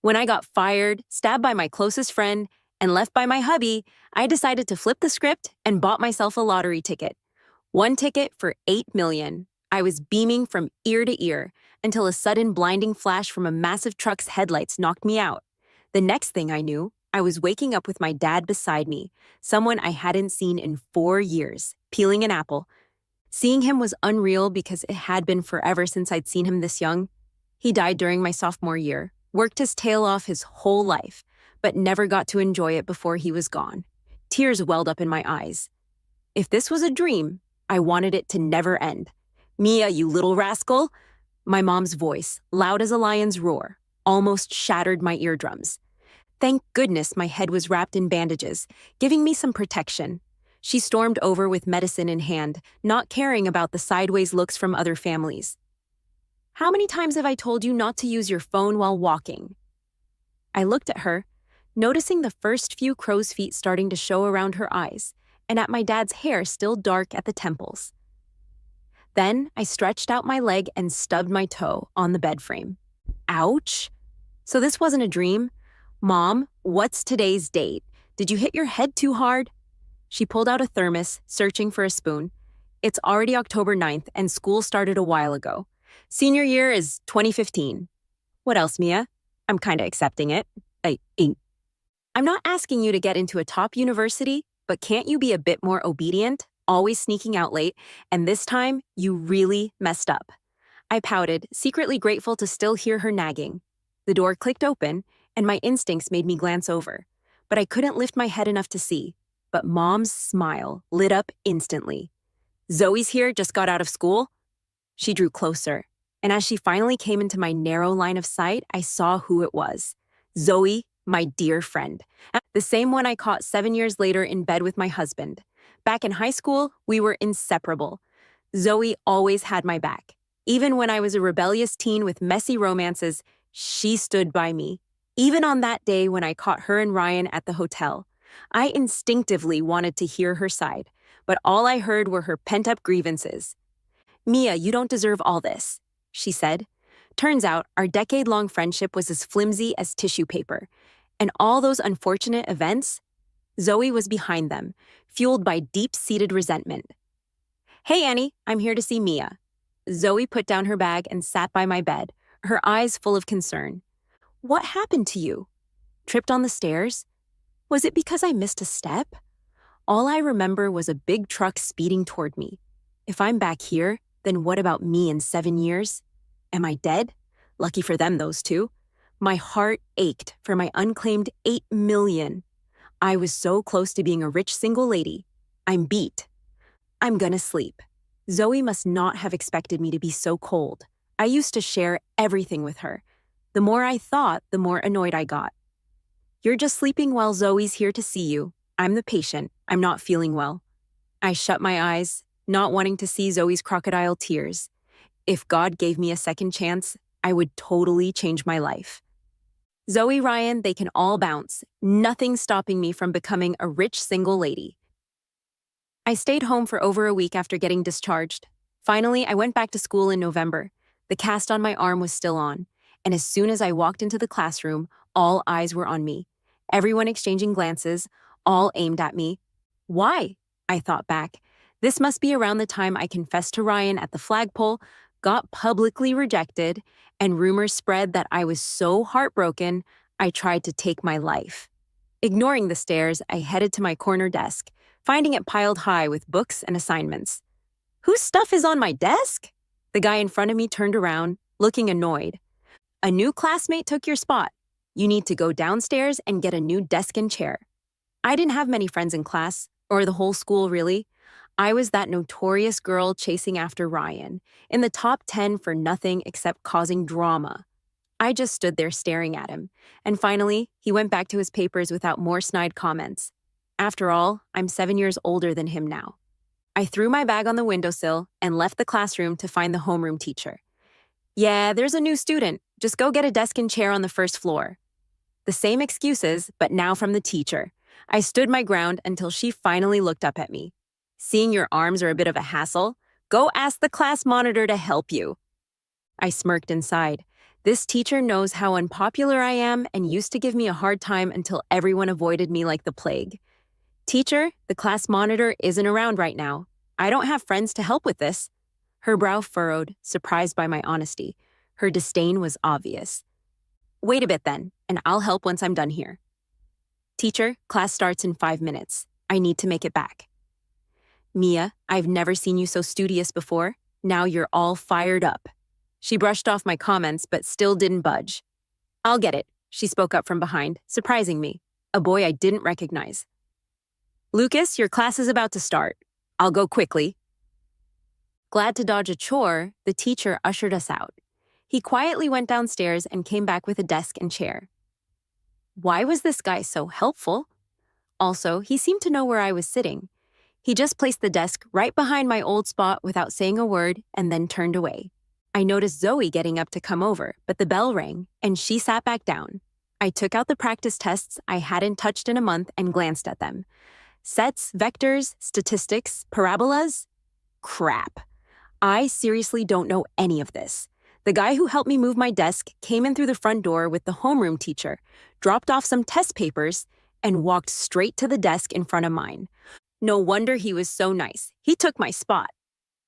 When I got fired, stabbed by my closest friend, and left by my hubby, I decided to flip the script and bought myself a lottery ticket. One ticket for 8 million. I was beaming from ear to ear until a sudden blinding flash from a massive truck's headlights knocked me out. The next thing I knew, I was waking up with my dad beside me, someone I hadn't seen in 4 years, peeling an apple. Seeing him was unreal because it had been forever since I'd seen him this young. He died during my sophomore year, worked his tail off his whole life, but never got to enjoy it before he was gone. Tears welled up in my eyes. If this was a dream, I wanted it to never end. "Mia, you little rascal!" My mom's voice, loud as a lion's roar, almost shattered my eardrums. Thank goodness my head was wrapped in bandages, giving me some protection. She stormed over with medicine in hand, not caring about the sideways looks from other families. "How many times have I told you not to use your phone while walking?" I looked at her, noticing the first few crow's feet starting to show around her eyes, and at my dad's hair still dark at the temples. Then I stretched out my leg and stubbed my toe on the bed frame. Ouch! So this wasn't a dream? "Mom, what's today's date? Did you hit your head too hard?" She pulled out a thermos, searching for a spoon. "It's already October 9th, and school started a while ago. Senior year is 2015. "What else, Mia?" "I'm kinda accepting it. I'm not asking you to get into a top university, but can't you be a bit more obedient, always sneaking out late, and this time you really messed up." I pouted, secretly grateful to still hear her nagging. The door clicked open, and my instincts made me glance over, but I couldn't lift my head enough to see. But Mom's smile lit up instantly. "Zoe's here, just got out of school?" She drew closer, and as she finally came into my narrow line of sight, I saw who it was. Zoe, my dear friend. The same one I caught 7 years later in bed with my husband. Back in high school, we were inseparable. Zoe always had my back. Even when I was a rebellious teen with messy romances, she stood by me. Even on that day when I caught her and Ryan at the hotel, I instinctively wanted to hear her side, but all I heard were her pent-up grievances. "Mia, you don't deserve all this," she said. Turns out, our decade-long friendship was as flimsy as tissue paper, and all those unfortunate events, Zoe was behind them, fueled by deep-seated resentment. "Hey, Annie, I'm here to see Mia." Zoe put down her bag and sat by my bed, her eyes full of concern. "What happened to you? Tripped on the stairs? Was it because I missed a step?" All I remember was a big truck speeding toward me. If I'm back here, then what about me in 7 years? Am I dead? Lucky for them, those two. My heart ached for my unclaimed 8 million. I was so close to being a rich single lady. I'm beat. I'm gonna sleep. Zoe must not have expected me to be so cold. I used to share everything with her. The more I thought, the more annoyed I got. "You're just sleeping while Zoe's here to see you. I'm the patient. I'm not feeling well." I shut my eyes, not wanting to see Zoe's crocodile tears. If God gave me a second chance, I would totally change my life. Zoe, Ryan, they can all bounce. Nothing stopping me from becoming a rich single lady. I stayed home for over a week after getting discharged. Finally, I went back to school in November. The cast on my arm was still on, and as soon as I walked into the classroom, all eyes were on me. Everyone exchanging glances, all aimed at me. Why? I thought back. This must be around the time I confessed to Ryan at the flagpole, got publicly rejected, and rumors spread that I was so heartbroken, I tried to take my life. Ignoring the stares, I headed to my corner desk, finding it piled high with books and assignments. "Whose stuff is on my desk?" The guy in front of me turned around, looking annoyed. "A new classmate took your spot. You need to go downstairs and get a new desk and chair." I didn't have many friends in class, or the whole school really. I was that notorious girl chasing after Ryan, in the top 10 for nothing except causing drama. I just stood there staring at him, and finally, he went back to his papers without more snide comments. After all, I'm 7 years older than him now. I threw my bag on the windowsill and left the classroom to find the homeroom teacher. "Yeah, there's a new student. Just go get a desk and chair on the first floor." The same excuses, but now from the teacher. I stood my ground until she finally looked up at me. "Seeing your arms are a bit of a hassle? Go ask the class monitor to help you." I smirked inside. This teacher knows how unpopular I am and used to give me a hard time until everyone avoided me like the plague. Teacher, the class monitor isn't around right now. I don't have friends to help with this. Her brow furrowed, surprised by my honesty. Her disdain was obvious. Wait a bit then, and I'll help once I'm done here. Teacher, class starts in 5 minutes. I need to make it back. Mia, I've never seen you so studious before. Now you're all fired up. She brushed off my comments, but still didn't budge. I'll get it, she spoke up from behind, surprising me. A boy I didn't recognize. Lucas, your class is about to start. I'll go quickly. Glad to dodge a chore, the teacher ushered us out. He quietly went downstairs and came back with a desk and chair. Why was this guy so helpful? Also, he seemed to know where I was sitting. He just placed the desk right behind my old spot without saying a word and then turned away. I noticed Zoe getting up to come over, but the bell rang and she sat back down. I took out the practice tests I hadn't touched in a month and glanced at them. Sets, vectors, statistics, parabolas? Crap. I seriously don't know any of this. The guy who helped me move my desk came in through the front door with the homeroom teacher, dropped off some test papers, and walked straight to the desk in front of mine. No wonder he was so nice. He took my spot.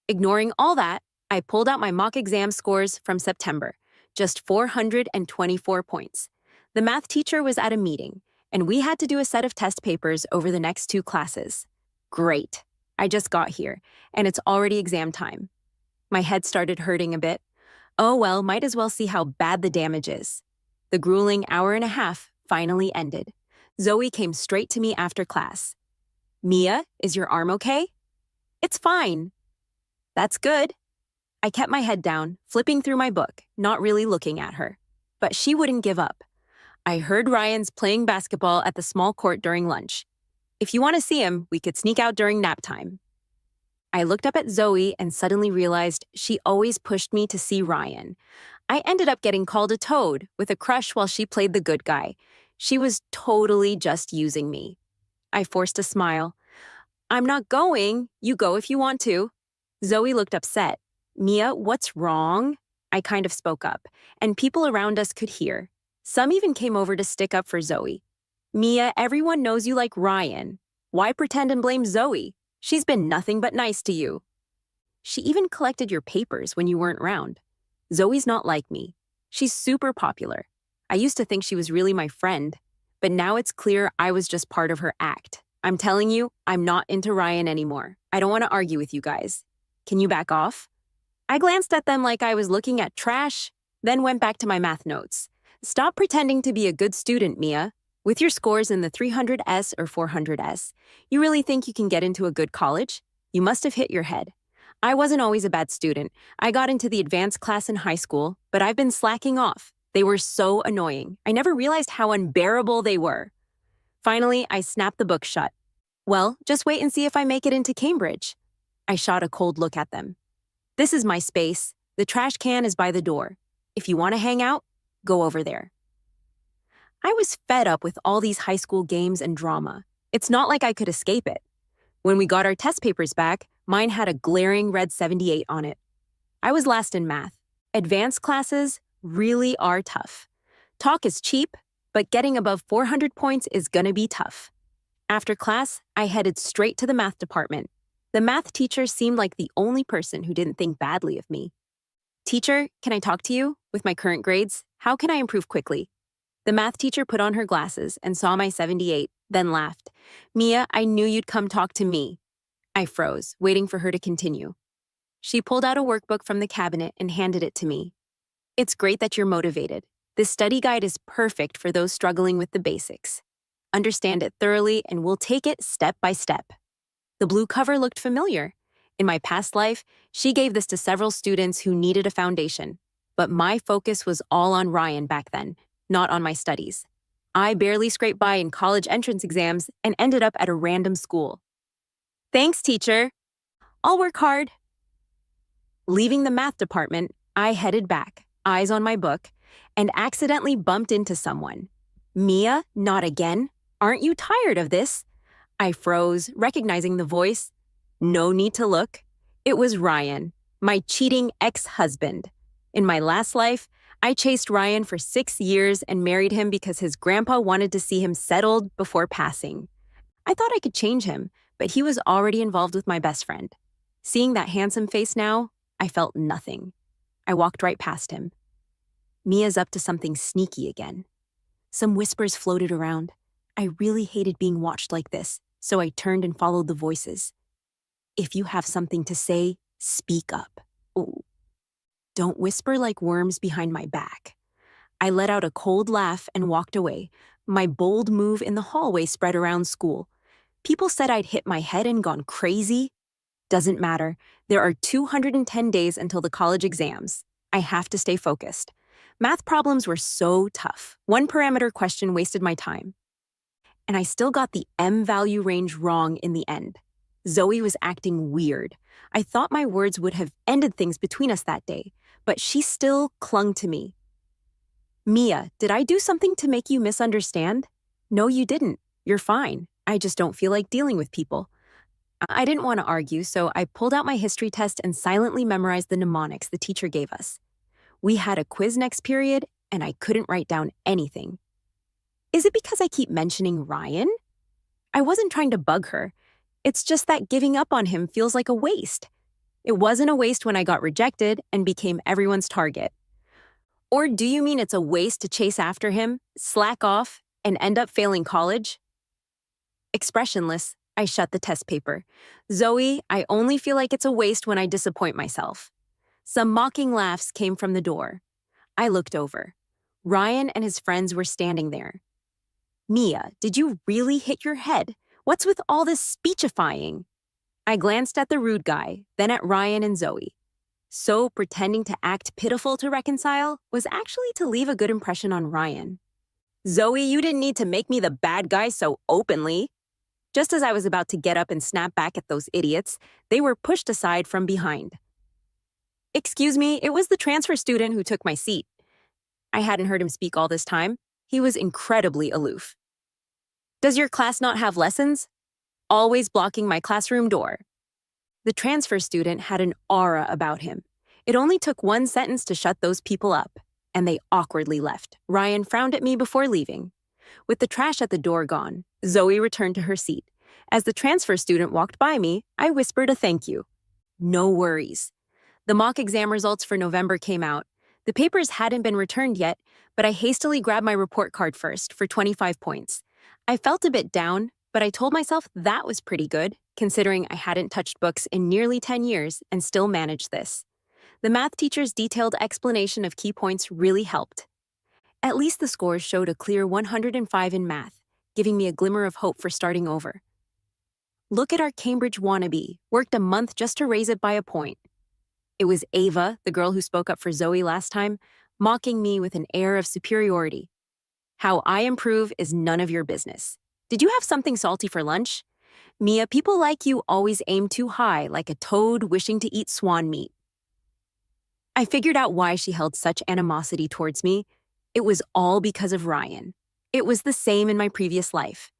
Ignoring all that, I pulled out my mock exam scores from September, just 424 points. The math teacher was at a meeting, and we had to do a set of test papers over the next 2 classes. Great. I just got here, and it's already exam time. My head started hurting a bit. Oh well, might as well see how bad the damage is. The grueling hour and a half finally ended. Zoe came straight to me after class. Mia, is your arm okay? It's fine. That's good. I kept my head down, flipping through my book, not really looking at her. But she wouldn't give up. I heard Ryan's playing basketball at the small court during lunch. If you want to see him, we could sneak out during nap time. I looked up at Zoe and suddenly realized she always pushed me to see Ryan. I ended up getting called a toad with a crush while she played the good guy. She was totally just using me. I forced a smile. I'm not going. You go if you want to. Zoe looked upset. Mia, what's wrong? I kind of spoke up, and people around us could hear. Some even came over to stick up for Zoe. Mia, everyone knows you like Ryan. Why pretend and blame Zoe? She's been nothing but nice to you. She even collected your papers when you weren't around. Zoe's not like me. She's super popular. I used to think she was really my friend, but now it's clear I was just part of her act. I'm telling you, I'm not into Ryan anymore. I don't want to argue with you guys. Can you back off? I glanced at them like I was looking at trash, then went back to my math notes. Stop pretending to be a good student, Mia. With your scores in the 300S or 400S, you really think you can get into a good college? You must have hit your head. I wasn't always a bad student. I got into the advanced class in high school, but I've been slacking off. They were so annoying. I never realized how unbearable they were. Finally, I snapped the book shut. Well, just wait and see if I make it into Cambridge. I shot a cold look at them. This is my space. The trash can is by the door. If you want to hang out, go over there. I was fed up with all these high school games and drama. It's not like I could escape it. When we got our test papers back, mine had a glaring red 78 on it. I was last in math. Advanced classes really are tough. Talk is cheap, but getting above 400 points is gonna be tough. After class, I headed straight to the math department. The math teacher seemed like the only person who didn't think badly of me. Teacher, can I talk to you? With my current grades, how can I improve quickly? The math teacher put on her glasses and saw my 78, then laughed. Mia, I knew you'd come talk to me. I froze, waiting for her to continue. She pulled out a workbook from the cabinet and handed it to me. It's great that you're motivated. This study guide is perfect for those struggling with the basics. Understand it thoroughly and we'll take it step by step. The blue cover looked familiar. In my past life, she gave this to several students who needed a foundation. But my focus was all on Ryan back then, not on my studies. I barely scraped by in college entrance exams and ended up at a random school. Thanks, teacher. I'll work hard. Leaving the math department, I headed back, eyes on my book, and accidentally bumped into someone. Mia, not again? Aren't you tired of this? I froze, recognizing the voice. No need to look. It was Ryan, my cheating ex-husband. In my last life, I chased Ryan for 6 years and married him because his grandpa wanted to see him settled before passing. I thought I could change him, but he was already involved with my best friend. Seeing that handsome face now, I felt nothing. I walked right past him. Mia's up to something sneaky again. Some whispers floated around. I really hated being watched like this, so I turned and followed the voices. If you have something to say, speak up. Ooh. Don't whisper like worms behind my back. I let out a cold laugh and walked away. My bold move in the hallway spread around school. People said I'd hit my head and gone crazy. Doesn't matter. There are 210 days until the college exams. I have to stay focused. Math problems were so tough. One parameter question wasted my time. And I still got the M value range wrong in the end. Zoe was acting weird. I thought my words would have ended things between us that day, but she still clung to me. Mia, did I do something to make you misunderstand? No, you didn't. You're fine. I just don't feel like dealing with people. I didn't want to argue, so I pulled out my history test and silently memorized the mnemonics the teacher gave us. We had a quiz next period, and I couldn't write down anything. Is it because I keep mentioning Ryan? I wasn't trying to bug her. It's just that giving up on him feels like a waste. It wasn't a waste when I got rejected and became everyone's target. Or do you mean it's a waste to chase after him, slack off, and end up failing college? Expressionless, I shut the test paper. Zoe, I only feel like it's a waste when I disappoint myself. Some mocking laughs came from the door. I looked over. Ryan and his friends were standing there. Mia, did you really hit your head? What's with all this speechifying? I glanced at the rude guy, then at Ryan and Zoe. So pretending to act pitiful to reconcile was actually to leave a good impression on Ryan. Zoe, you didn't need to make me the bad guy so openly. Just as I was about to get up and snap back at those idiots, they were pushed aside from behind. Excuse me, it was the transfer student who took my seat. I hadn't heard him speak all this time. He was incredibly aloof. Does your class not have lessons? Always blocking my classroom door. The transfer student had an aura about him. It only took one sentence to shut those people up, and they awkwardly left. Ryan frowned at me before leaving. With the trash at the door gone, Zoe returned to her seat. As the transfer student walked by me, I whispered a thank you. No worries. The mock exam results for November came out. The papers hadn't been returned yet, but I hastily grabbed my report card first for 25 points. I felt a bit down, but I told myself that was pretty good, considering I hadn't touched books in nearly 10 years and still managed this. The math teacher's detailed explanation of key points really helped. At least the scores showed a clear 105 in math, giving me a glimmer of hope for starting over. Look at our Cambridge wannabe, worked a month just to raise it by a point. It was Ava, the girl who spoke up for Zoe last time, mocking me with an air of superiority. How I improve is none of your business. Did you have something salty for lunch? Mia, people like you always aim too high, like a toad wishing to eat swan meat. I figured out why she held such animosity towards me. It was all because of Ryan. It was the same in my previous life.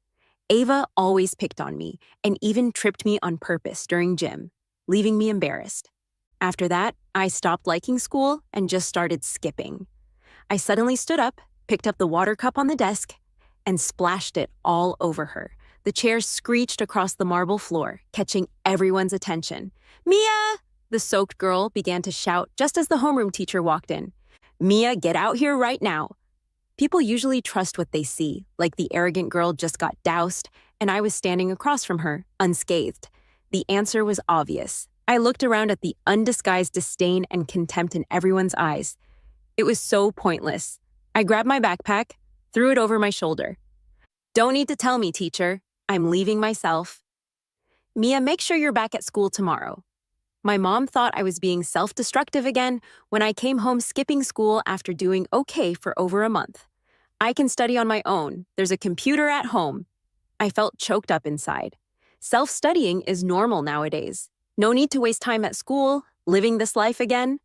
Ava always picked on me and even tripped me on purpose during gym, leaving me embarrassed. After that, I stopped liking school and just started skipping. I suddenly stood up, picked up the water cup on the desk, and splashed it all over her. The chair screeched across the marble floor, catching everyone's attention. Mia! The soaked girl began to shout just as the homeroom teacher walked in. Mia, get out here right now. People usually trust what they see, like the arrogant girl just got doused, and I was standing across from her, unscathed. The answer was obvious. I looked around at the undisguised disdain and contempt in everyone's eyes. It was so pointless. I grabbed my backpack, threw it over my shoulder. Don't need to tell me, teacher. I'm leaving myself. Mia, make sure you're back at school tomorrow. My mom thought I was being self-destructive again when I came home skipping school after doing okay for over a month. I can study on my own. There's a computer at home. I felt choked up inside. Self-studying is normal nowadays. No need to waste time at school, living this life again.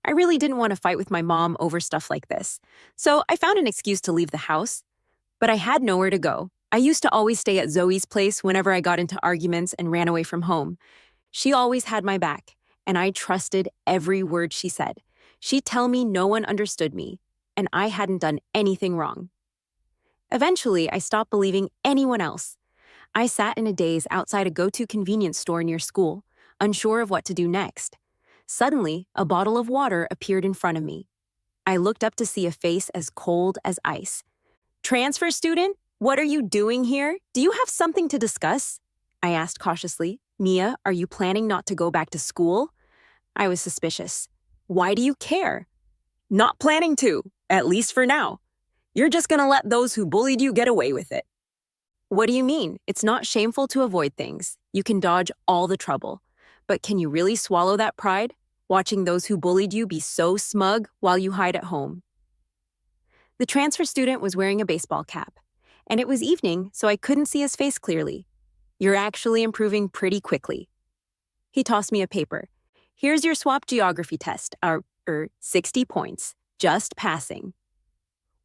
I really didn't want to fight with my mom over stuff like this, so I found an excuse to leave the house. But I had nowhere to go. I used to always stay at Zoe's place whenever I got into arguments and ran away from home. She always had my back, and I trusted every word she said. She'd tell me no one understood me, and I hadn't done anything wrong. Eventually, I stopped believing anyone else. I sat in a daze outside a go-to convenience store near school, unsure of what to do next. Suddenly, a bottle of water appeared in front of me. I looked up to see a face as cold as ice. "Transfer student? What are you doing here? Do you have something to discuss?" I asked cautiously. "Mia, are you planning not to go back to school?" I was suspicious. "Why do you care?" "Not planning to, at least for now. You're just gonna let those who bullied you get away with it." "What do you mean? It's not shameful to avoid things. You can dodge all the trouble. But can you really swallow that pride? Watching those who bullied you be so smug while you hide at home?" The transfer student was wearing a baseball cap, and it was evening, so I couldn't see his face clearly. "You're actually improving pretty quickly." He tossed me a paper. "Here's your swap geography test, 60 points, just passing."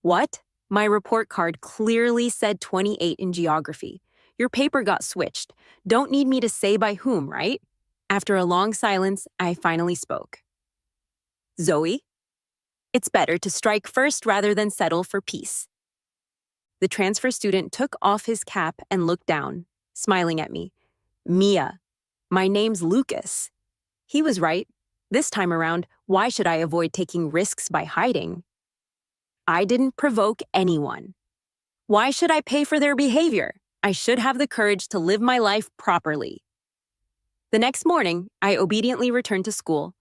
What? My report card clearly said 28 in geography. "Your paper got switched. Don't need me to say by whom, right?" After a long silence, I finally spoke. "Zoe, it's better to strike first rather than settle for peace." The transfer student took off his cap and looked down, smiling at me. "Mia, my name's Lucas." He was right. This time around, why should I avoid taking risks by hiding? I didn't provoke anyone. Why should I pay for their behavior? I should have the courage to live my life properly. The next morning, I obediently returned to school.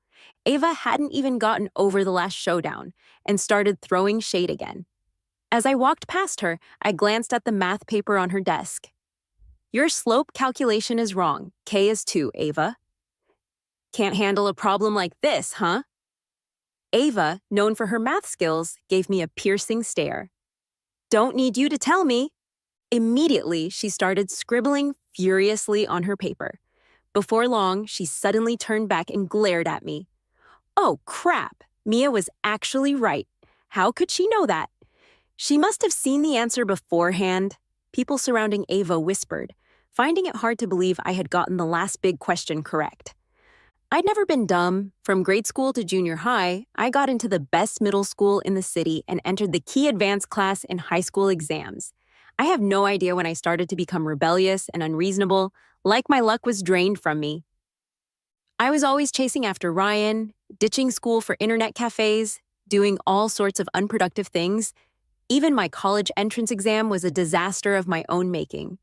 Ava hadn't even gotten over the last showdown and started throwing shade again. As I walked past her, I glanced at the math paper on her desk. "Your slope calculation is wrong. K is 2, Ava." "Can't handle a problem like this, huh?" Ava, known for her math skills, gave me a piercing stare. "Don't need you to tell me." Immediately, she started scribbling furiously on her paper. Before long, she suddenly turned back and glared at me. Oh, crap! Mia was actually right. How could she know that? She must have seen the answer beforehand. People surrounding Ava whispered, finding it hard to believe I had gotten the last big question correct. I'd never been dumb. From grade school to junior high, I got into the best middle school in the city and entered the key advanced class in high school exams. I have no idea when I started to become rebellious and unreasonable, like my luck was drained from me. I was always chasing after Ryan, ditching school for internet cafes, doing all sorts of unproductive things. Even my college entrance exam was a disaster of my own making.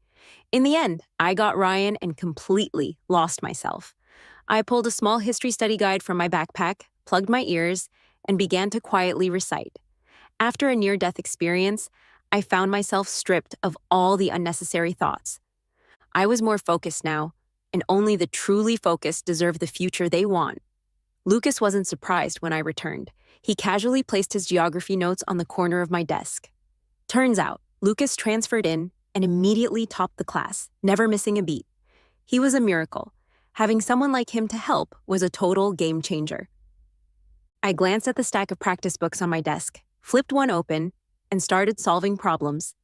In the end, I got Ryan and completely lost myself. I pulled a small history study guide from my backpack, plugged my ears, and began to quietly recite. After a near-death experience, I found myself stripped of all the unnecessary thoughts. I was more focused now, and only the truly focused deserve the future they want. Lucas wasn't surprised when I returned. He casually placed his geography notes on the corner of my desk. Turns out, Lucas transferred in and immediately topped the class, never missing a beat. He was a miracle. Having someone like him to help was a total game changer. I glanced at the stack of practice books on my desk, flipped one open, and started solving problems.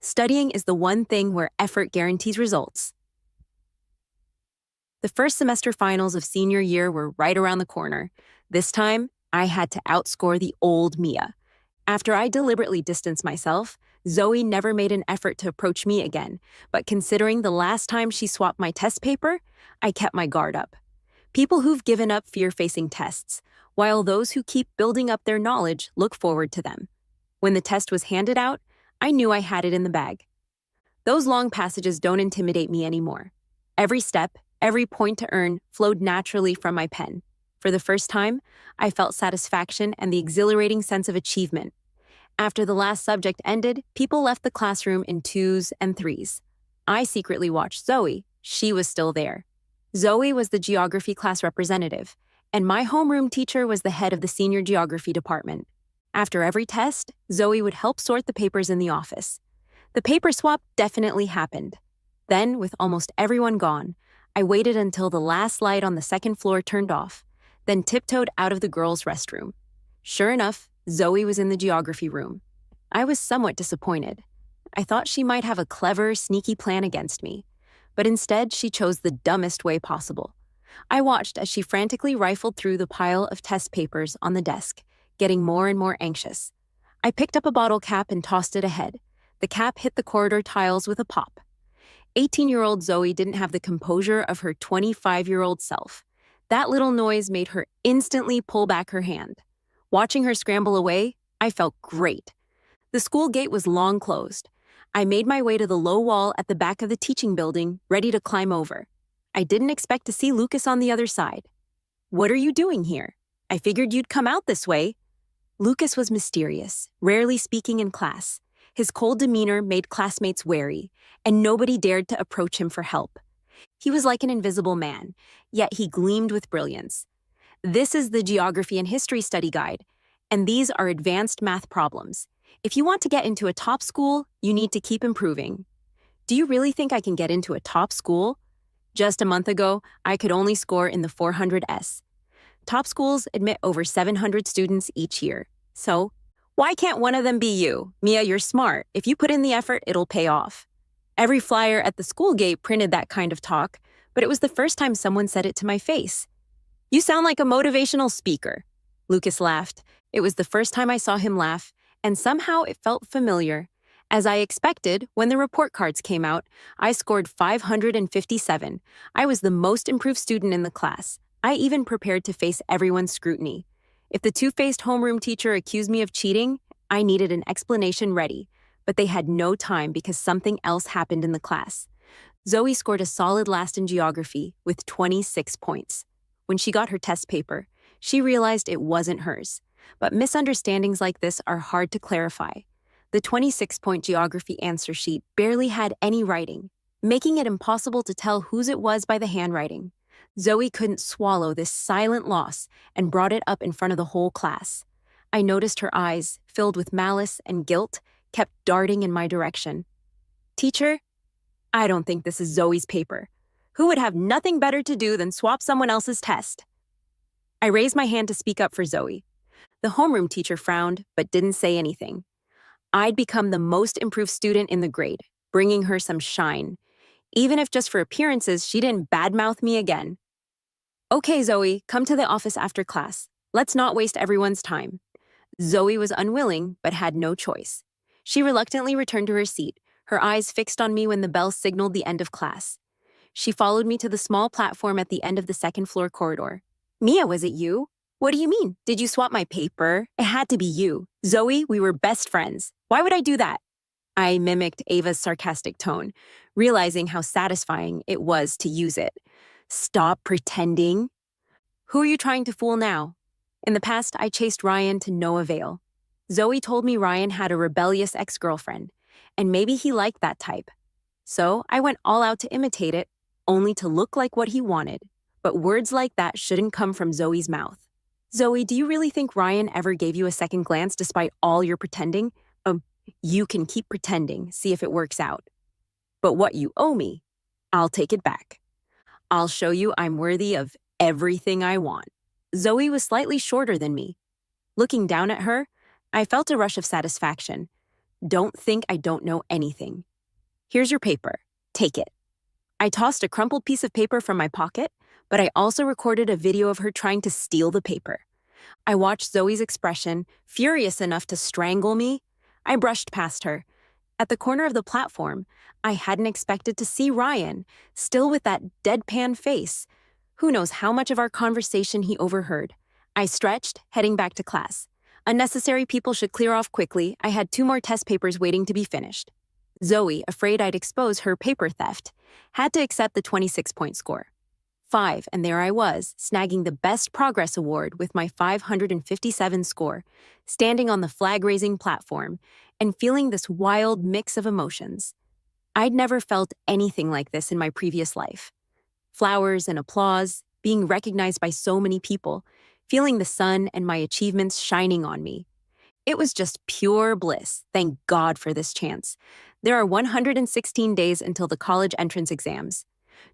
Studying is the one thing where effort guarantees results. The first semester finals of senior year were right around the corner. This time, I had to outscore the old Mia. After I deliberately distanced myself, Zoe never made an effort to approach me again, but considering the last time she swapped my test paper, I kept my guard up. People who've given up fear facing tests, while those who keep building up their knowledge look forward to them. When the test was handed out, I knew I had it in the bag. Those long passages don't intimidate me anymore. Every step, every point to earn flowed naturally from my pen. For the first time, I felt satisfaction and the exhilarating sense of achievement. After the last subject ended, people left the classroom in 2s and 3s. I secretly watched Zoe. She was still there. Zoe was the geography class representative, and my homeroom teacher was the head of the senior geography department. After every test, Zoe would help sort the papers in the office. The paper swap definitely happened. Then, with almost everyone gone, I waited until the last light on the second floor turned off, then tiptoed out of the girls' restroom. Sure enough, Zoe was in the geography room. I was somewhat disappointed. I thought she might have a clever, sneaky plan against me, but instead she chose the dumbest way possible. I watched as she frantically rifled through the pile of test papers on the desk, getting more and more anxious. I picked up a bottle cap and tossed it ahead. The cap hit the corridor tiles with a pop. 18-year-old Zoe didn't have the composure of her 25-year-old self. That little noise made her instantly pull back her hand. Watching her scramble away, I felt great. The school gate was long closed. I made my way to the low wall at the back of the teaching building, ready to climb over. I didn't expect to see Lucas on the other side. "What are you doing here? I figured you'd come out this way." Lucas was mysterious, rarely speaking in class. His cold demeanor made classmates wary, and nobody dared to approach him for help. He was like an invisible man, yet he gleamed with brilliance. This is the Geography and History Study Guide, and these are advanced math problems. If you want to get into a top school, you need to keep improving. Do you really think I can get into a top school? Just a month ago, I could only score in the 400s. Top schools admit over 700 students each year. So, why can't one of them be you? Mia, you're smart. If you put in the effort, it'll pay off. Every flyer at the school gate printed that kind of talk, but it was the first time someone said it to my face. "You sound like a motivational speaker." Lucas laughed. It was the first time I saw him laugh, and somehow it felt familiar. As I expected, when the report cards came out, I scored 557. I was the most improved student in the class. I even prepared to face everyone's scrutiny. If the two-faced homeroom teacher accused me of cheating, I needed an explanation ready, but they had no time because something else happened in the class. Zoe scored a solid last in geography with 26 points. When she got her test paper, she realized it wasn't hers. But misunderstandings like this are hard to clarify. The 26-point geography answer sheet barely had any writing, making it impossible to tell whose it was by the handwriting. Zoe couldn't swallow this silent loss and brought it up in front of the whole class. I noticed her eyes, filled with malice and guilt, kept darting in my direction. "Teacher, I don't think this is Zoe's paper. Who would have nothing better to do than swap someone else's test?" I raised my hand to speak up for Zoe. The homeroom teacher frowned, but didn't say anything. I'd become the most improved student in the grade, bringing her some shine. Even if just for appearances, she didn't badmouth me again. "Okay, Zoe, come to the office after class. Let's not waste everyone's time." Zoe was unwilling, but had no choice. She reluctantly returned to her seat, her eyes fixed on me when the bell signaled the end of class. She followed me to the small platform at the end of the second-floor corridor. "Mia, was it you? What do you mean? Did you swap my paper? It had to be you. Zoe, we were best friends. Why would I do that?" I mimicked Ava's sarcastic tone, realizing how satisfying it was to use it. "Stop pretending." "Who are you trying to fool now?" In the past, I chased Ryan to no avail. Zoe told me Ryan had a rebellious ex-girlfriend, and maybe he liked that type. So I went all out to imitate it, only to look like what he wanted. But words like that shouldn't come from Zoe's mouth. "Zoe, do you really think Ryan ever gave you a second glance despite all your pretending? You can keep pretending, see if it works out. But what you owe me, I'll take it back. I'll show you I'm worthy of everything I want." Zoe was slightly shorter than me. Looking down at her, I felt a rush of satisfaction. Don't think I don't know anything. "Here's your paper. Take it." I tossed a crumpled piece of paper from my pocket, but I also recorded a video of her trying to steal the paper. I watched Zoe's expression, furious enough to strangle me. I brushed past her. At the corner of the platform, I hadn't expected to see Ryan, still with that deadpan face. Who knows how much of our conversation he overheard. I stretched, heading back to class. Unnecessary people should clear off quickly. I had 2 more test papers waiting to be finished. Zoe, afraid I'd expose her paper theft, had to accept the 26-point score. 5, and there I was, snagging the Best Progress Award with my 557 score, standing on the flag-raising platform, and feeling this wild mix of emotions. I'd never felt anything like this in my previous life. Flowers and applause, being recognized by so many people, feeling the sun and my achievements shining on me. It was just pure bliss. Thank God for this chance. There are 116 days until the college entrance exams.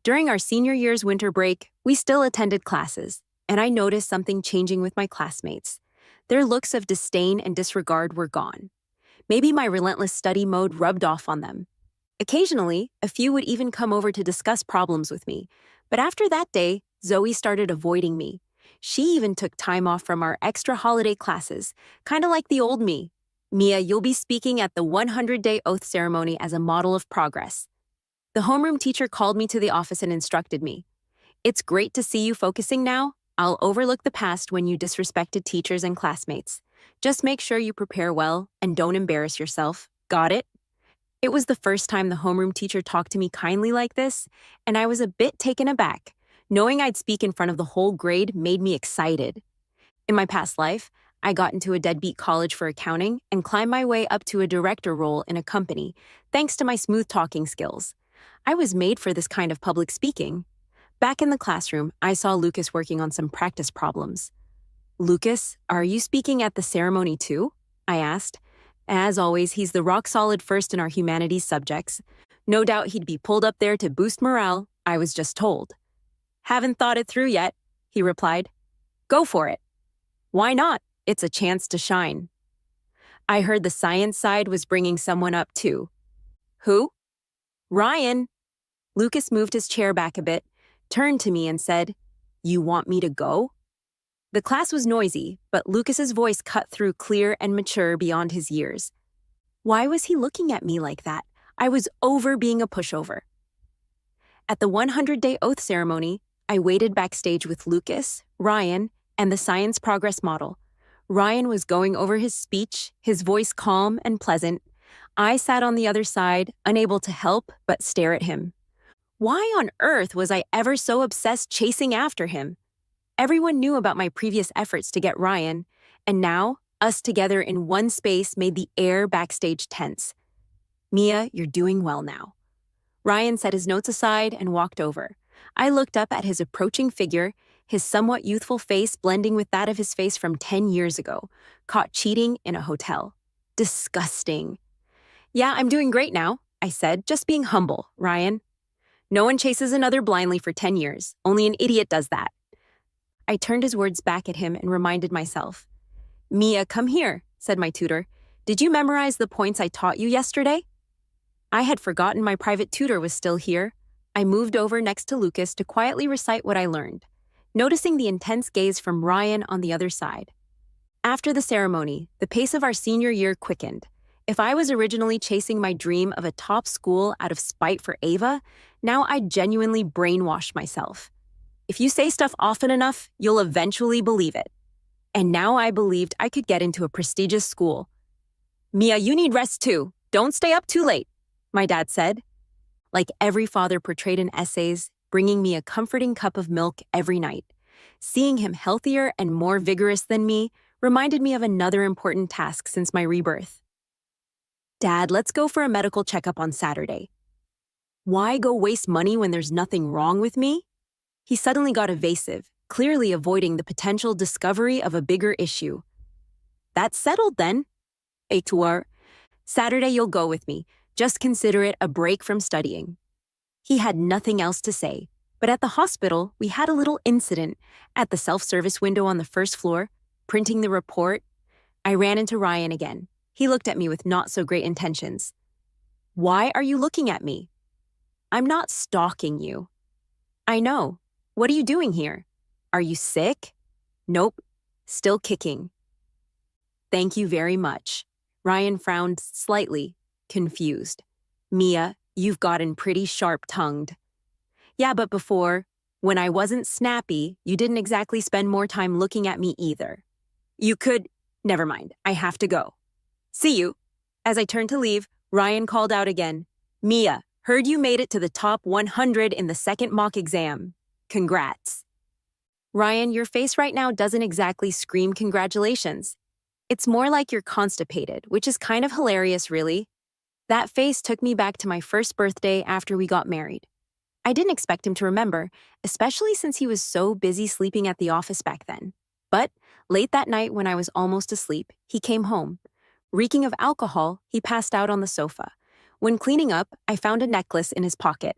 During our senior year's winter break, we still attended classes, and I noticed something changing with my classmates. Their looks of disdain and disregard were gone. Maybe my relentless study mode rubbed off on them. Occasionally, a few would even come over to discuss problems with me, but after that day, Zoe started avoiding me. She even took time off from our extra holiday classes, kind of like the old me. Mia, you'll be speaking at the 100-day oath ceremony as a model of progress. The homeroom teacher called me to the office and instructed me. It's great to see you focusing now. I'll overlook the past when you disrespected teachers and classmates. Just make sure you prepare well and don't embarrass yourself. Got it? It was the first time the homeroom teacher talked to me kindly like this, and I was a bit taken aback. Knowing I'd speak in front of the whole grade made me excited. In my past life, I got into a deadbeat college for accounting and climbed my way up to a director role in a company, thanks to my smooth talking skills. I was made for this kind of public speaking. Back in the classroom, I saw Lucas working on some practice problems. Lucas, are you speaking at the ceremony too? I asked. As always, he's the rock-solid first in our humanities subjects. No doubt he'd be pulled up there to boost morale, I was just told. Haven't thought it through yet, he replied. Go for it. Why not? It's a chance to shine. I heard the science side was bringing someone up too. Who? Ryan. Lucas moved his chair back a bit, turned to me and said, You want me to go? The class was noisy, but Lucas's voice cut through clear and mature beyond his years. Why was he looking at me like that? I was over being a pushover. At the 100-day oath ceremony, I waited backstage with Lucas, Ryan, and the science progress model. Ryan was going over his speech, his voice calm and pleasant. I sat on the other side, unable to help but stare at him. Why on earth was I ever so obsessed chasing after him? Everyone knew about my previous efforts to get Ryan, and now, us together in one space made the air backstage tense. Mia, you're doing well now. Ryan set his notes aside and walked over. I looked up at his approaching figure, his somewhat youthful face blending with that of his face from 10 years ago, caught cheating in a hotel. Disgusting. Yeah, I'm doing great now, I said, just being humble, Ryan. No one chases another blindly for 10 years. Only an idiot does that. I turned his words back at him and reminded myself. Mia, come here, said my tutor. Did you memorize the points I taught you yesterday? I had forgotten my private tutor was still here. I moved over next to Lucas to quietly recite what I learned, noticing the intense gaze from Ryan on the other side. After the ceremony, the pace of our senior year quickened. If I was originally chasing my dream of a top school out of spite for Ava, now I genuinely brainwashed myself. If you say stuff often enough, you'll eventually believe it. And now I believed I could get into a prestigious school. Mia, you need rest too. Don't stay up too late, my dad said. Like every father portrayed in essays, bringing me a comforting cup of milk every night. Seeing him healthier and more vigorous than me reminded me of another important task since my rebirth. Dad, let's go for a medical checkup on Saturday. Why go waste money when there's nothing wrong with me? He suddenly got evasive, clearly avoiding the potential discovery of a bigger issue. That's settled then. Etuar, Saturday you'll go with me. Just consider it a break from studying. He had nothing else to say, but at the hospital, we had a little incident. At the self-service window on the first floor, printing the report, I ran into Ryan again. He looked at me with not so great intentions. Why are you looking at me? I'm not stalking you. I know. What are you doing here? Are you sick? Nope. Still kicking. Thank you very much. Ryan frowned slightly, confused. Mia, you've gotten pretty sharp-tongued. Yeah, but before, when I wasn't snappy, you didn't exactly spend more time looking at me either. You could... Never mind, I have to go. See you. As I turned to leave, Ryan called out again. Mia, heard you made it to the top 100 in the second mock exam. Congrats. Ryan, your face right now doesn't exactly scream congratulations. It's more like you're constipated, which is kind of hilarious, really. That face took me back to my first birthday after we got married. I didn't expect him to remember, especially since he was so busy sleeping at the office back then. But late that night when I was almost asleep, he came home. Reeking of alcohol, he passed out on the sofa. When cleaning up, I found a necklace in his pocket.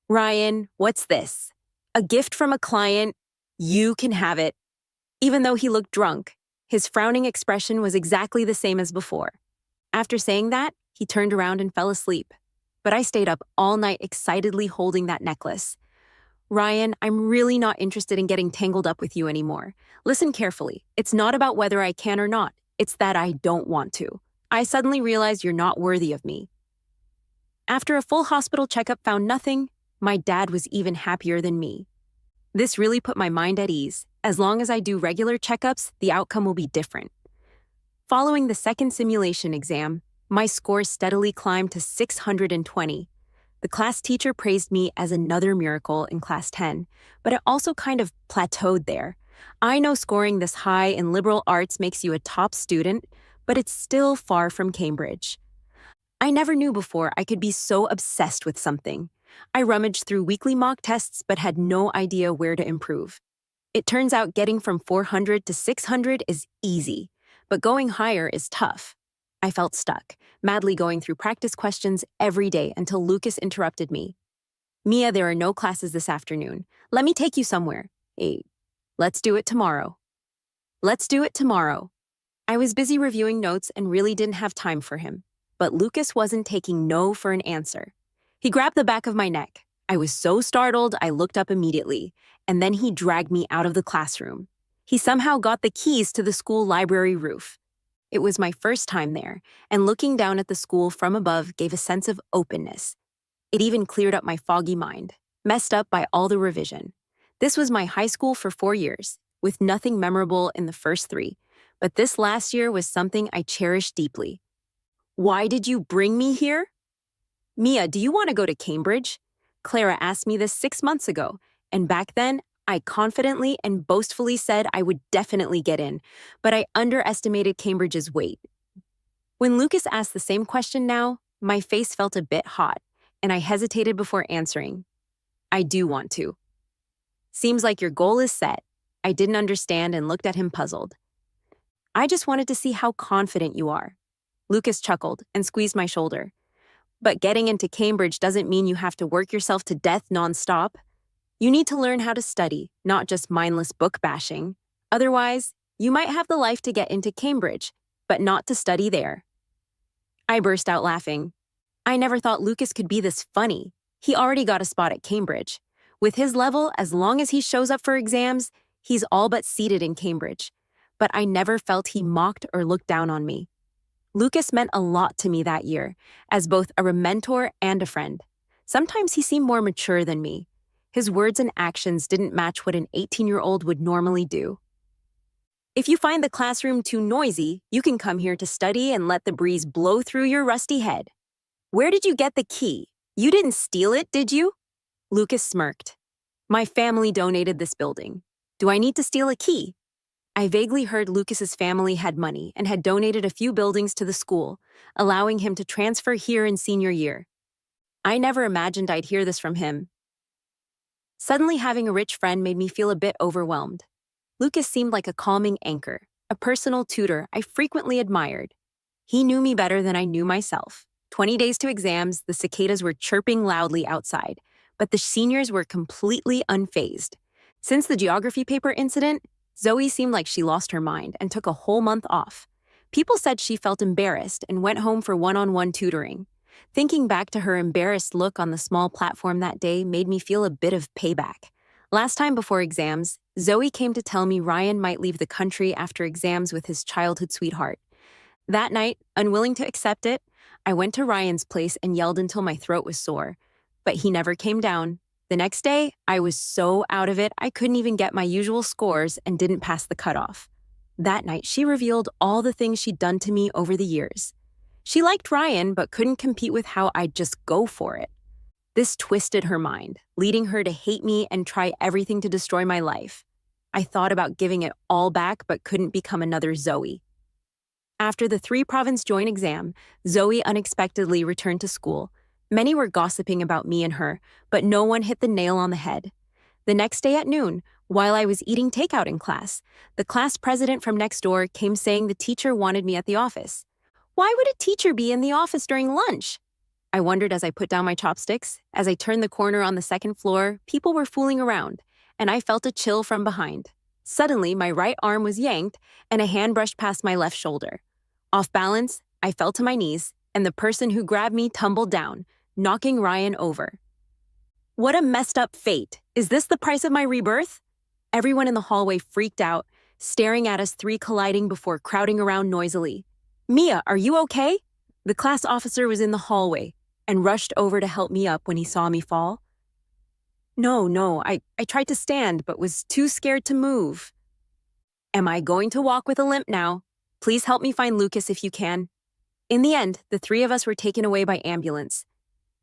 Ryan, what's this? A gift from a client? You can have it. Even though he looked drunk, his frowning expression was exactly the same as before. After saying that, he turned around and fell asleep. But I stayed up all night excitedly holding that necklace. Ryan, I'm really not interested in getting tangled up with you anymore. Listen carefully. It's not about whether I can or not. It's that I don't want to. I suddenly realize you're not worthy of me. After a full hospital checkup found nothing, my dad was even happier than me. This really put my mind at ease. As long as I do regular checkups, the outcome will be different. Following the second simulation exam, my score steadily climbed to 620. The class teacher praised me as another miracle in class 10, but it also kind of plateaued there. I know scoring this high in liberal arts makes you a top student, but it's still far from Cambridge. I never knew before I could be so obsessed with something. I rummaged through weekly mock tests but had no idea where to improve. It turns out getting from 400 to 600 is easy, but going higher is tough. I felt stuck, madly going through practice questions every day until Lucas interrupted me. Mia, there are no classes this afternoon. Let me take you somewhere. Hey, let's do it tomorrow. Let's do it tomorrow. I was busy reviewing notes and really didn't have time for him. But Lucas wasn't taking no for an answer. He grabbed the back of my neck. I was so startled, I looked up immediately, and then he dragged me out of the classroom. He somehow got the keys to the school library roof. It was my first time there, and looking down at the school from above gave a sense of openness. It even cleared up my foggy mind, messed up by all the revision. This was my high school for 4 years, with nothing memorable in the first 3, but this last year was something I cherished deeply. Why did you bring me here? Mia, do you want to go to Cambridge? Clara asked me this 6 months ago, and back then, I confidently and boastfully said I would definitely get in, but I underestimated Cambridge's weight. When Lucas asked the same question now, my face felt a bit hot, and I hesitated before answering. I do want to. Seems like your goal is set. I didn't understand and looked at him puzzled. I just wanted to see how confident you are. Lucas chuckled and squeezed my shoulder. But getting into Cambridge doesn't mean you have to work yourself to death nonstop. You need to learn how to study, not just mindless book bashing. Otherwise, you might have the life to get into Cambridge, but not to study there. I burst out laughing. I never thought Lucas could be this funny. He already got a spot at Cambridge. With his level, as long as he shows up for exams, he's all but seated in Cambridge. But I never felt he mocked or looked down on me. Lucas meant a lot to me that year, as both a mentor and a friend. Sometimes he seemed more mature than me. His words and actions didn't match what an 18-year-old would normally do. If you find the classroom too noisy, you can come here to study and let the breeze blow through your rusty head. Where did you get the key? You didn't steal it, did you? Lucas smirked. My family donated this building. Do I need to steal a key? I vaguely heard Lucas's family had money and had donated a few buildings to the school, allowing him to transfer here in senior year. I never imagined I'd hear this from him. Suddenly having a rich friend made me feel a bit overwhelmed. Lucas seemed like a calming anchor, a personal tutor I frequently admired. He knew me better than I knew myself. 20 days to exams, the cicadas were chirping loudly outside, but the seniors were completely unfazed. Since the geography paper incident, Zoe seemed like she lost her mind and took a whole month off. People said she felt embarrassed and went home for one-on-one tutoring. Thinking back to her embarrassed look on the small platform that day made me feel a bit of payback. Last time before exams, Zoe came to tell me Ryan might leave the country after exams with his childhood sweetheart. That night, unwilling to accept it, I went to Ryan's place and yelled until my throat was sore. But he never came down. The next day, I was so out of it I couldn't even get my usual scores and didn't pass the cutoff. That night, she revealed all the things she'd done to me over the years. She liked Ryan, but couldn't compete with how I'd just go for it. This twisted her mind, leading her to hate me and try everything to destroy my life. I thought about giving it all back, but couldn't become another Zoe. After the 3-province joint exam, Zoe unexpectedly returned to school. Many were gossiping about me and her, but no one hit the nail on the head. The next day at noon, while I was eating takeout in class, the class president from next door came saying the teacher wanted me at the office. Why would a teacher be in the office during lunch? I wondered as I put down my chopsticks. As I turned the corner on the second floor, people were fooling around, and I felt a chill from behind. Suddenly, my right arm was yanked, and a hand brushed past my left shoulder. Off balance, I fell to my knees, and the person who grabbed me tumbled down, knocking Ryan over. What a messed up fate. Is this the price of my rebirth? Everyone in the hallway freaked out, staring at us three colliding before crowding around noisily. Mia, are you okay? The class officer was in the hallway and rushed over to help me up when he saw me fall. No, I tried to stand but was too scared to move. Am I going to walk with a limp now? Please help me find Lucas if you can. In the end, the three of us were taken away by ambulance.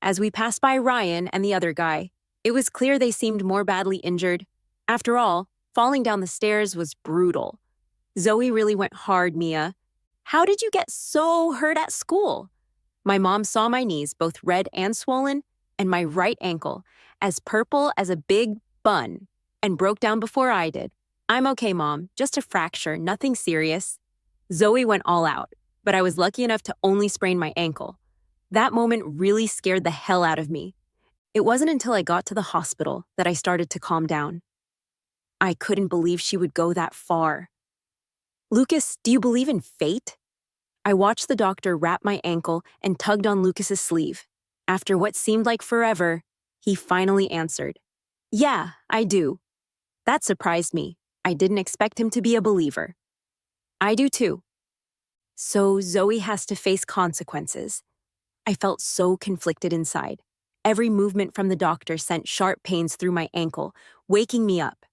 As we passed by Ryan and the other guy, it was clear they seemed more badly injured. After all, falling down the stairs was brutal. Zoe really went hard, Mia. How did you get so hurt at school? My mom saw my knees, both red and swollen, and my right ankle, as purple as a big bun, and broke down before I did. I'm okay, Mom, just a fracture, nothing serious. Zoe went all out, but I was lucky enough to only sprain my ankle. That moment really scared the hell out of me. It wasn't until I got to the hospital that I started to calm down. I couldn't believe she would go that far. Lucas, do you believe in fate? I watched the doctor wrap my ankle and tugged on Lucas's sleeve. After what seemed like forever, he finally answered. Yeah, I do. That surprised me. I didn't expect him to be a believer. I do too. So Zoe has to face consequences. I felt so conflicted inside. Every movement from the doctor sent sharp pains through my ankle, waking me up.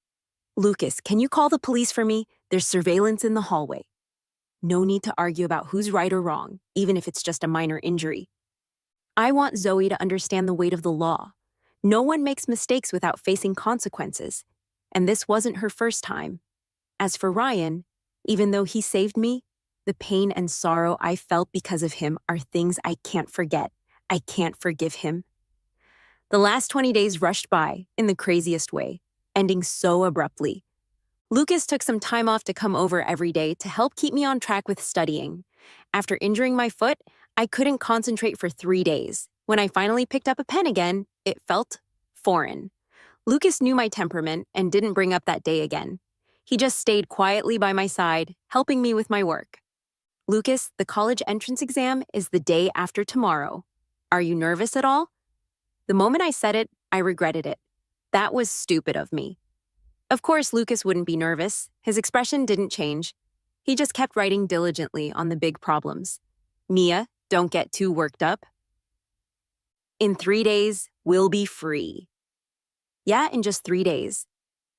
Lucas, can you call the police for me? There's surveillance in the hallway. No need to argue about who's right or wrong, even if it's just a minor injury. I want Zoe to understand the weight of the law. No one makes mistakes without facing consequences, and this wasn't her first time. As for Ryan, even though he saved me, the pain and sorrow I felt because of him are things I can't forget. I can't forgive him. The last 20 days rushed by in the craziest way, ending so abruptly. Lucas took some time off to come over every day to help keep me on track with studying. After injuring my foot, I couldn't concentrate for 3 days. When I finally picked up a pen again, it felt foreign. Lucas knew my temperament and didn't bring up that day again. He just stayed quietly by my side, helping me with my work. Lucas, the college entrance exam is the day after tomorrow. Are you nervous at all? The moment I said it, I regretted it. That was stupid of me. Of course, Lucas wouldn't be nervous. His expression didn't change. He just kept writing diligently on the big problems. Mia, don't get too worked up. In 3 days, we'll be free. Yeah, in just 3 days.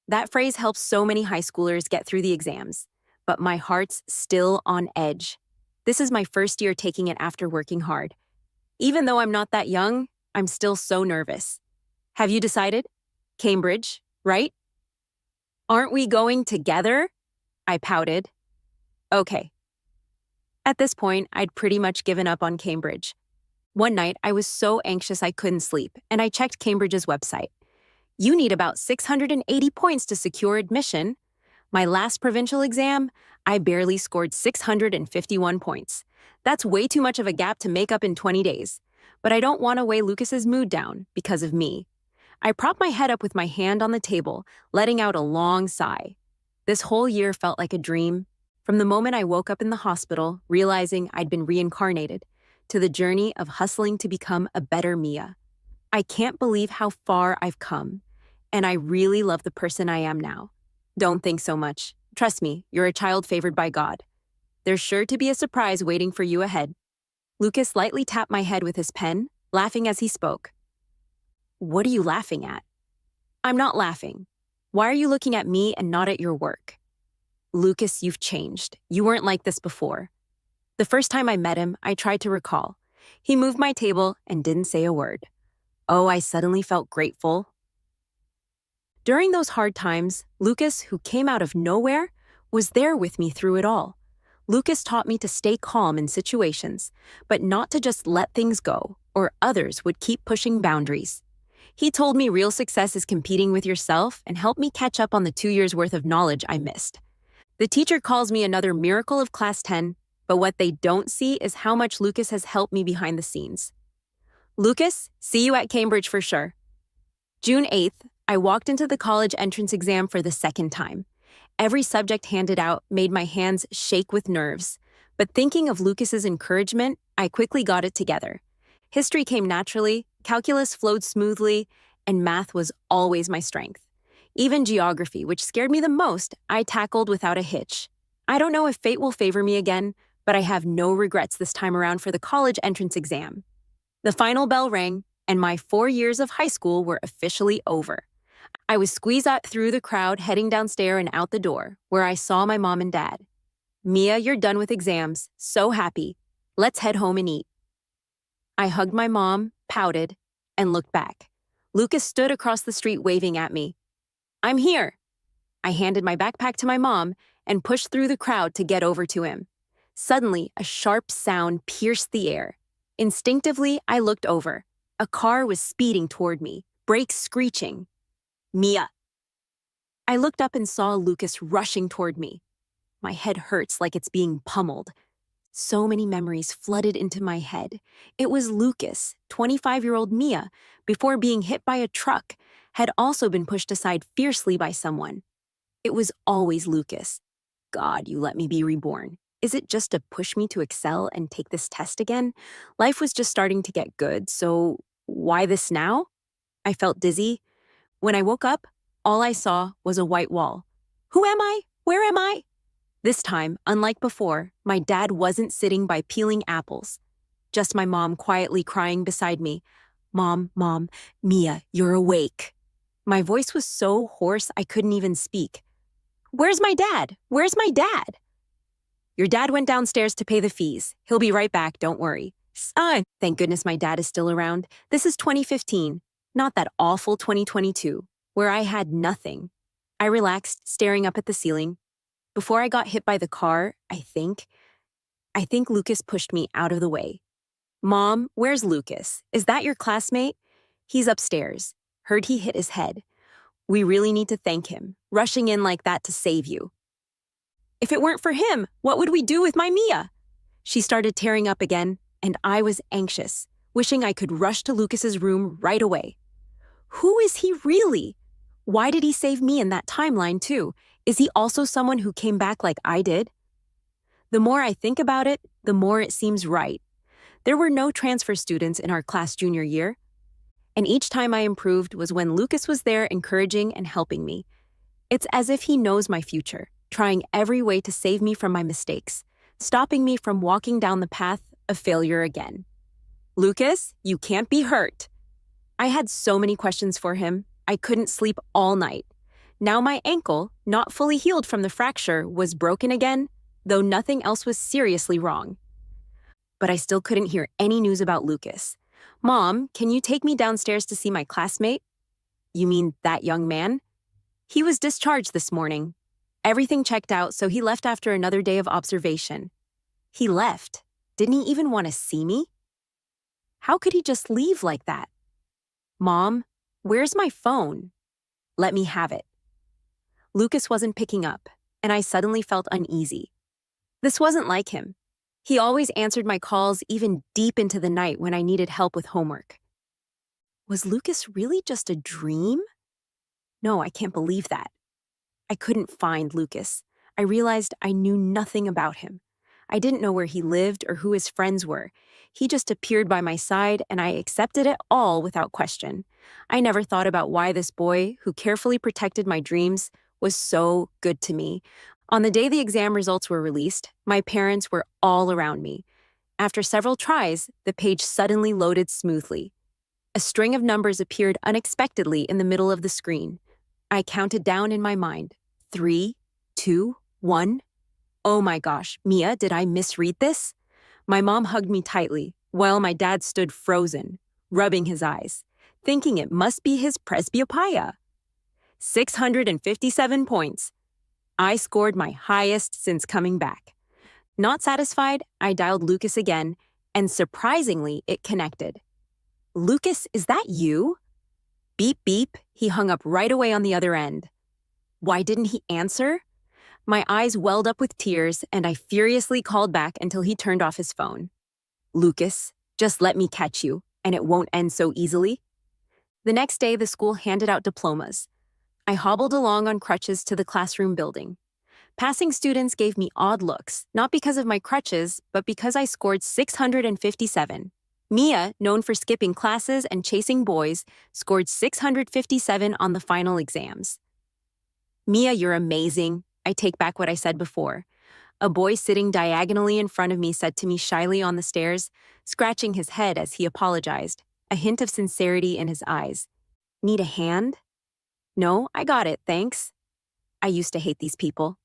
That phrase helps so many high schoolers get through the exams, but my heart's still on edge. This is my first year taking it after working hard. Even though I'm not that young, I'm still so nervous. Have you decided? Cambridge, right? Aren't we going together? I pouted. Okay. At this point, I'd pretty much given up on Cambridge. One night, I was so anxious I couldn't sleep, and I checked Cambridge's website. You need about 680 points to secure admission. My last provincial exam, I barely scored 651 points. That's way too much of a gap to make up in 20 days. But I don't want to weigh Lucas's mood down because of me. I propped my head up with my hand on the table, letting out a long sigh. This whole year felt like a dream. From the moment I woke up in the hospital, realizing I'd been reincarnated, to the journey of hustling to become a better Mia. I can't believe how far I've come, and I really love the person I am now. Don't think so much. Trust me, you're a child favored by God. There's sure to be a surprise waiting for you ahead. Lucas lightly tapped my head with his pen, laughing as he spoke. What are you laughing at? I'm not laughing. Why are you looking at me and not at your work? Lucas, you've changed. You weren't like this before. The first time I met him, I tried to recall. He moved my table and didn't say a word. Oh, I suddenly felt grateful. During those hard times, Lucas, who came out of nowhere, was there with me through it all. Lucas taught me to stay calm in situations, but not to just let things go, or others would keep pushing boundaries. He told me real success is competing with yourself and helped me catch up on the 2 years' worth of knowledge I missed. The teacher calls me another miracle of Class 10, but what they don't see is how much Lucas has helped me behind the scenes. Lucas, see you at Cambridge for sure. June 8th, I walked into the college entrance exam for the second time. Every subject handed out made my hands shake with nerves, but thinking of Lucas's encouragement, I quickly got it together. History came naturally, calculus flowed smoothly, and math was always my strength. Even geography, which scared me the most, I tackled without a hitch. I don't know if fate will favor me again, but I have no regrets this time around for the college entrance exam. The final bell rang, and my 4 years of high school were officially over. I was squeezed out through the crowd heading downstairs and out the door, where I saw my mom and dad. Mia, you're done with exams. So happy. Let's head home and eat. I hugged my mom, pouted, and looked back. Lucas stood across the street waving at me. I'm here. I handed my backpack to my mom and pushed through the crowd to get over to him. Suddenly, a sharp sound pierced the air. Instinctively, I looked over. A car was speeding toward me, brakes screeching. Mia. I looked up and saw Lucas rushing toward me. My head hurts like it's being pummeled. So many memories flooded into my head. It was Lucas, 25-year-old Mia, before being hit by a truck, had also been pushed aside fiercely by someone. It was always Lucas. God, you let me be reborn. Is it just to push me to excel and take this test again? Life was just starting to get good, so why this now? I felt dizzy. When I woke up, all I saw was a white wall. Who am I? Where am I? This time, unlike before, my dad wasn't sitting by peeling apples. Just my mom quietly crying beside me. Mom, Mia, you're awake. My voice was so hoarse I couldn't even speak. Where's my dad? Where's my dad? Your dad went downstairs to pay the fees. He'll be right back, don't worry. Son, thank goodness my dad is still around. This is 2015, not that awful 2022, where I had nothing. I relaxed, staring up at the ceiling. Before I got hit by the car, I think Lucas pushed me out of the way. Mom, where's Lucas? Is that your classmate? He's upstairs. Heard he hit his head. We really need to thank him, rushing in like that to save you. If it weren't for him, what would we do with my Mia? She started tearing up again, and I was anxious, wishing I could rush to Lucas's room right away. Who is he really? Why did he save me in that timeline too? Is he also someone who came back like I did? The more I think about it, the more it seems right. There were no transfer students in our class junior year, and each time I improved was when Lucas was there encouraging and helping me. It's as if he knows my future, trying every way to save me from my mistakes, stopping me from walking down the path of failure again. Lucas, you can't be hurt. I had so many questions for him, I couldn't sleep all night. Now my ankle, not fully healed from the fracture, was broken again, though nothing else was seriously wrong. But I still couldn't hear any news about Lucas. Mom, can you take me downstairs to see my classmate? You mean that young man? He was discharged this morning. Everything checked out, so he left after another day of observation. He left? Didn't he even want to see me? How could he just leave like that? Mom, where's my phone? Let me have it. Lucas wasn't picking up, and I suddenly felt uneasy. This wasn't like him. He always answered my calls even deep into the night when I needed help with homework. Was Lucas really just a dream? No, I can't believe that. I couldn't find Lucas. I realized I knew nothing about him. I didn't know where he lived or who his friends were. He just appeared by my side, and I accepted it all without question. I never thought about why this boy, who carefully protected my dreams, was so good to me. On the day the exam results were released, my parents were all around me. After several tries, the page suddenly loaded smoothly. A string of numbers appeared unexpectedly in the middle of the screen. I counted down in my mind. 3, 2, 1. Oh my gosh, Mia, did I misread this? My mom hugged me tightly, while my dad stood frozen, rubbing his eyes, thinking it must be his presbyopia. 657 points. I scored my highest since coming back. Not satisfied, I dialed Lucas again, and surprisingly, it connected. Lucas, is that you? Beep, beep, he hung up right away on the other end. Why didn't he answer? My eyes welled up with tears, and I furiously called back until he turned off his phone. Lucas, just let me catch you, and it won't end so easily. The next day, the school handed out diplomas. I hobbled along on crutches to the classroom building. Passing students gave me odd looks, not because of my crutches, but because I scored 657. Mia, known for skipping classes and chasing boys, scored 657 on the final exams. Mia, you're amazing. I take back what I said before. A boy sitting diagonally in front of me said to me shyly on the stairs, scratching his head as he apologized, a hint of sincerity in his eyes. Need a hand? No, I got it, thanks. I used to hate these people.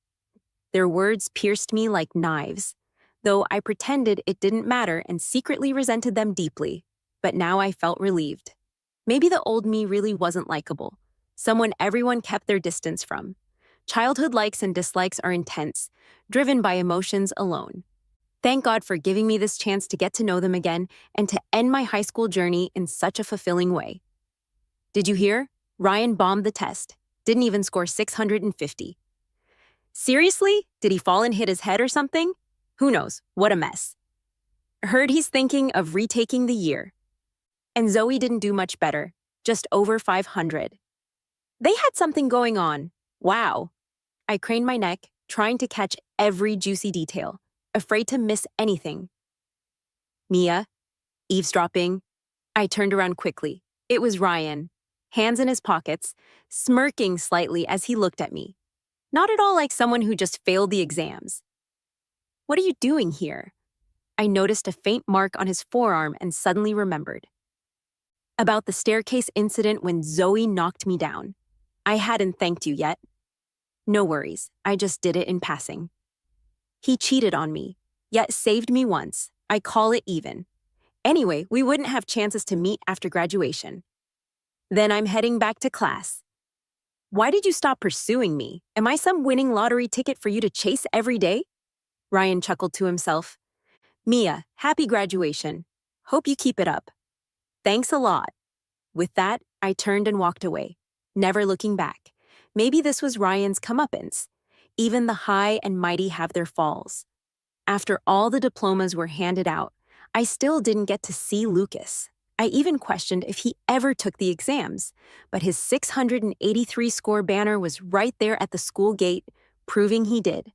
Their words pierced me like knives, though I pretended it didn't matter and secretly resented them deeply. But now I felt relieved. Maybe the old me really wasn't likable, someone everyone kept their distance from. Childhood likes and dislikes are intense, driven by emotions alone. Thank God for giving me this chance to get to know them again and to end my high school journey in such a fulfilling way. Did you hear? Ryan bombed the test, didn't even score 650. Seriously? Did he fall and hit his head or something? Who knows? What a mess. Heard he's thinking of retaking the year. And Zoe didn't do much better, just over 500. They had something going on. Wow. I craned my neck, trying to catch every juicy detail, afraid to miss anything. Mia, eavesdropping. I turned around quickly. It was Ryan, hands in his pockets, smirking slightly as he looked at me. Not at all like someone who just failed the exams. What are you doing here? I noticed a faint mark on his forearm and suddenly remembered. About the staircase incident when Zoe knocked me down. I hadn't thanked you yet. No worries, I just did it in passing. He cheated on me, yet saved me once. I call it even. Anyway, we wouldn't have chances to meet after graduation. Then I'm heading back to class. Why did you stop pursuing me? Am I some winning lottery ticket for you to chase every day? Ryan chuckled to himself. Mia, happy graduation. Hope you keep it up. Thanks a lot. With that, I turned and walked away, never looking back. Maybe this was Ryan's comeuppance. Even the high and mighty have their falls. After all the diplomas were handed out, I still didn't get to see Lucas. I even questioned if he ever took the exams, but his 683 score banner was right there at the school gate, proving he did.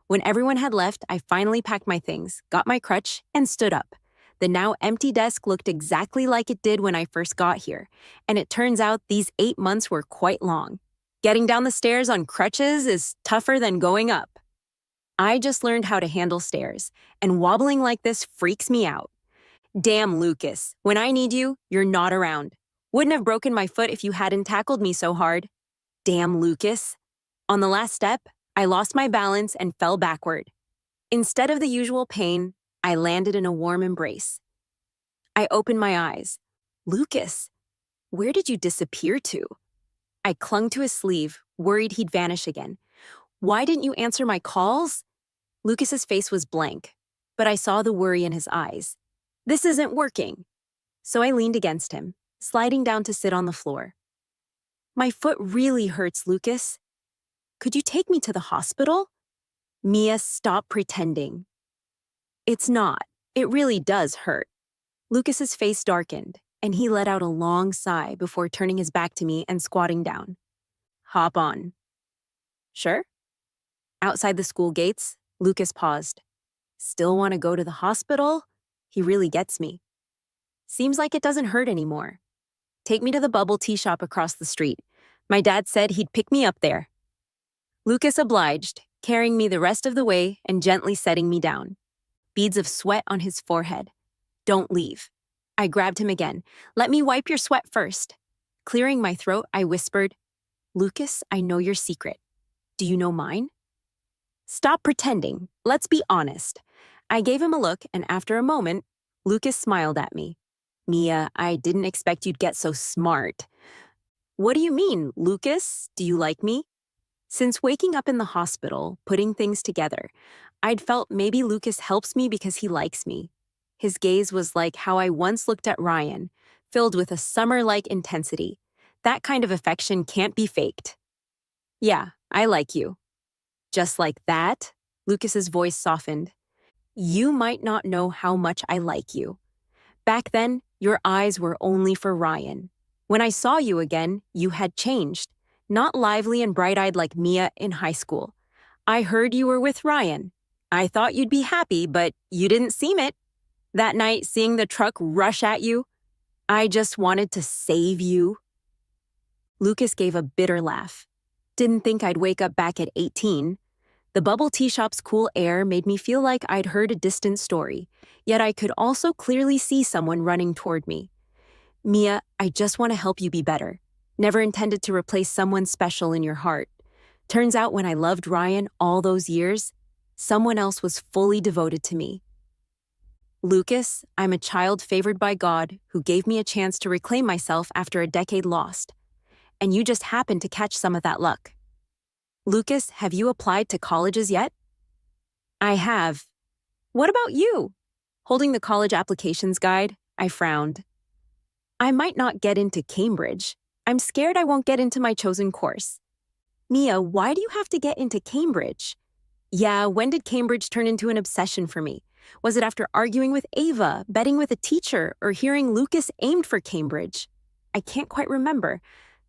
When everyone had left, I finally packed my things, got my crutch, and stood up. The now empty desk looked exactly like it did when I first got here, and it turns out these 8 months were quite long. Getting down the stairs on crutches is tougher than going up. I just learned how to handle stairs, and wobbling like this freaks me out. Damn, Lucas, when I need you, you're not around. Wouldn't have broken my foot if you hadn't tackled me so hard. Damn, Lucas. On the last step, I lost my balance and fell backward. Instead of the usual pain, I landed in a warm embrace. I opened my eyes. Lucas, where did you disappear to? I clung to his sleeve, worried he'd vanish again. Why didn't you answer my calls? Lucas's face was blank, but I saw the worry in his eyes. This isn't working. So I leaned against him, sliding down to sit on the floor. My foot really hurts, Lucas. Could you take me to the hospital? Mia, stop pretending. It's not. It really does hurt. Lucas's face darkened, and he let out a long sigh before turning his back to me and squatting down. Hop on. Sure? Outside the school gates, Lucas paused. Still want to go to the hospital? He really gets me. Seems like it doesn't hurt anymore. Take me to the bubble tea shop across the street. My dad said he'd pick me up there. Lucas obliged, carrying me the rest of the way and gently setting me down. Beads of sweat on his forehead. Don't leave. I grabbed him again. Let me wipe your sweat first. Clearing my throat, I whispered, Lucas, I know your secret. Do you know mine? Stop pretending. Let's be honest. I gave him a look, and after a moment, Lucas smiled at me. Mia, I didn't expect you'd get so smart. What do you mean, Lucas? Do you like me? Since waking up in the hospital, putting things together, I'd felt maybe Lucas helps me because he likes me. His gaze was like how I once looked at Ryan, filled with a summer-like intensity. That kind of affection can't be faked. Yeah, I like you. Just like that, Lucas's voice softened. You might not know how much I like you. Back then, your eyes were only for Ryan. When I saw you again, you had changed. Not lively and bright-eyed like Mia in high school. I heard you were with Ryan. I thought you'd be happy, but you didn't seem it. That night, seeing the truck rush at you, I just wanted to save you. Lucas gave a bitter laugh. Didn't think I'd wake up back at 18. The bubble tea shop's cool air made me feel like I'd heard a distant story, yet I could also clearly see someone running toward me. Mia, I just want to help you be better. Never intended to replace someone special in your heart. Turns out when I loved Ryan all those years, someone else was fully devoted to me. Lucas, I'm a child favored by God who gave me a chance to reclaim myself after a decade lost. And you just happened to catch some of that luck. Lucas, have you applied to colleges yet? I have. What about you? Holding the college applications guide, I frowned. I might not get into Cambridge. I'm scared I won't get into my chosen course. Mia, why do you have to get into Cambridge? Yeah, when did Cambridge turn into an obsession for me? Was it after arguing with Ava, betting with a teacher, or hearing Lucas aimed for Cambridge? I can't quite remember.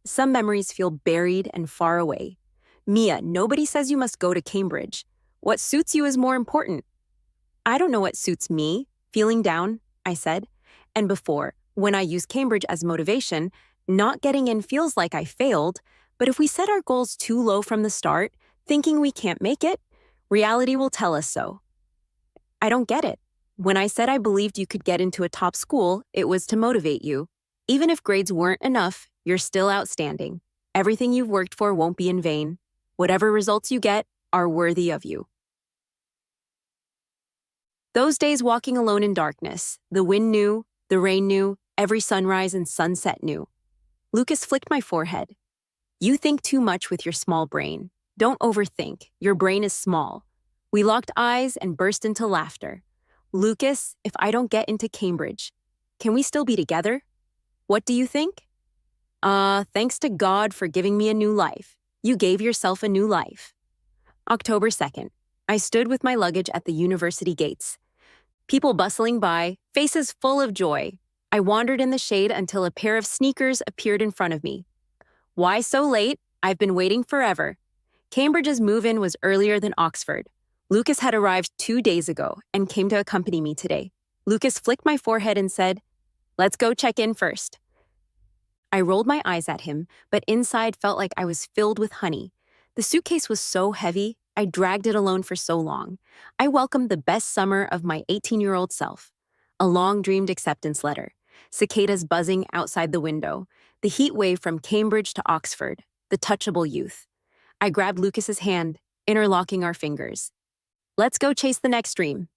Some memories feel buried and far away. Mia, nobody says you must go to Cambridge. What suits you is more important. I don't know what suits me. Feeling down, I said. And before, when I use Cambridge as motivation, not getting in feels like I failed, but if we set our goals too low from the start, thinking we can't make it, reality will tell us so. I don't get it. When I said I believed you could get into a top school, it was to motivate you. Even if grades weren't enough, you're still outstanding. Everything you've worked for won't be in vain. Whatever results you get are worthy of you. Those days walking alone in darkness, the wind knew, the rain knew, every sunrise and sunset knew. Lucas flicked my forehead. You think too much with your small brain. Don't overthink. Your brain is small. We locked eyes and burst into laughter. Lucas, if I don't get into Cambridge, can we still be together? What do you think? Thanks to God for giving me a new life. You gave yourself a new life. October 2nd. I stood with my luggage at the university gates. People bustling by, faces full of joy. I wandered in the shade until a pair of sneakers appeared in front of me. Why so late? I've been waiting forever. Cambridge's move-in was earlier than Oxford. Lucas had arrived 2 days ago and came to accompany me today. Lucas flicked my forehead and said, "Let's go check in first." I rolled my eyes at him, but inside felt like I was filled with honey. The suitcase was so heavy, I dragged it alone for so long. I welcomed the best summer of my 18-year-old self. A long-dreamed acceptance letter, cicadas buzzing outside the window, the heat wave from Cambridge to Oxford, the touchable youth. I grabbed Lucas's hand, interlocking our fingers. Let's go chase the next dream.